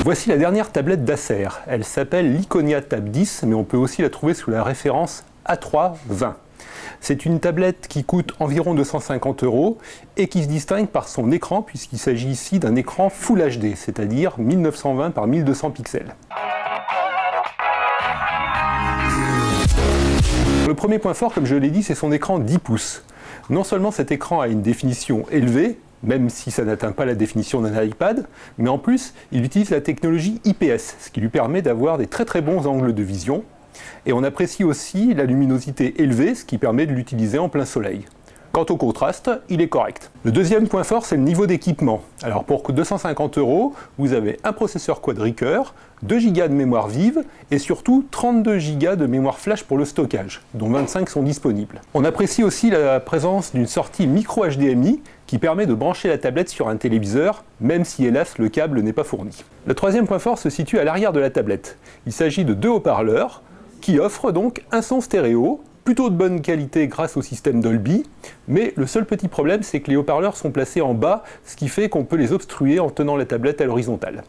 Voici la dernière tablette d'Acer. Elle s'appelle l'Iconia Tab 10, mais on peut aussi la trouver sous la référence A320. C'est une tablette qui coûte environ 250 € et qui se distingue par son écran, puisqu'il s'agit ici d'un écran Full HD, c'est-à-dire 1920 par 1200 pixels. Le premier point fort, comme je l'ai dit, c'est son écran 10 pouces. Non seulement cet écran a une définition élevée, même si ça n'atteint pas la définition d'un iPad, mais en plus, il utilise la technologie IPS, ce qui lui permet d'avoir des très bons angles de vision. Et on apprécie aussi la luminosité élevée, ce qui permet de l'utiliser en plein soleil. Quant au contraste, il est correct. Le deuxième point fort, c'est le niveau d'équipement. Alors pour 250 €, vous avez un processeur quad-core, 2 Go de mémoire vive et surtout 32 Go de mémoire flash pour le stockage, dont 25 sont disponibles. On apprécie aussi la présence d'une sortie micro HDMI qui permet de brancher la tablette sur un téléviseur, même si hélas le câble n'est pas fourni. Le troisième point fort se situe à l'arrière de la tablette. Il s'agit de 2 haut-parleurs qui offrent donc un son stéréo, plutôt de bonne qualité grâce au système Dolby, mais le seul petit problème c'est que les haut-parleurs sont placés en bas, ce qui fait qu'on peut les obstruer en tenant la tablette à l'horizontale.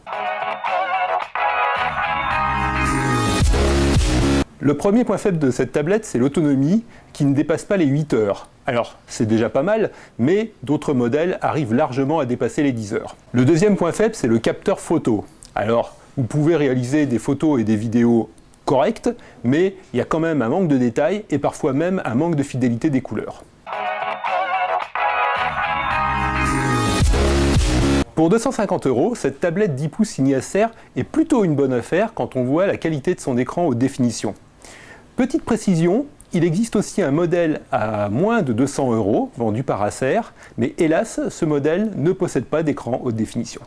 Le premier point faible de cette tablette, c'est l'autonomie qui ne dépasse pas les 8 heures. Alors, c'est déjà pas mal, mais d'autres modèles arrivent largement à dépasser les 10 heures. Le deuxième point faible, c'est le capteur photo. Alors, vous pouvez réaliser des photos et des vidéos correctes, mais il y a quand même un manque de détails et parfois même un manque de fidélité des couleurs. Pour 250 €, cette tablette 10 pouces signée Acer est plutôt une bonne affaire quand on voit la qualité de son écran haute définition. Petite précision, il existe aussi un modèle à moins de 200 € vendu par Acer, mais hélas, ce modèle ne possède pas d'écran haute définition.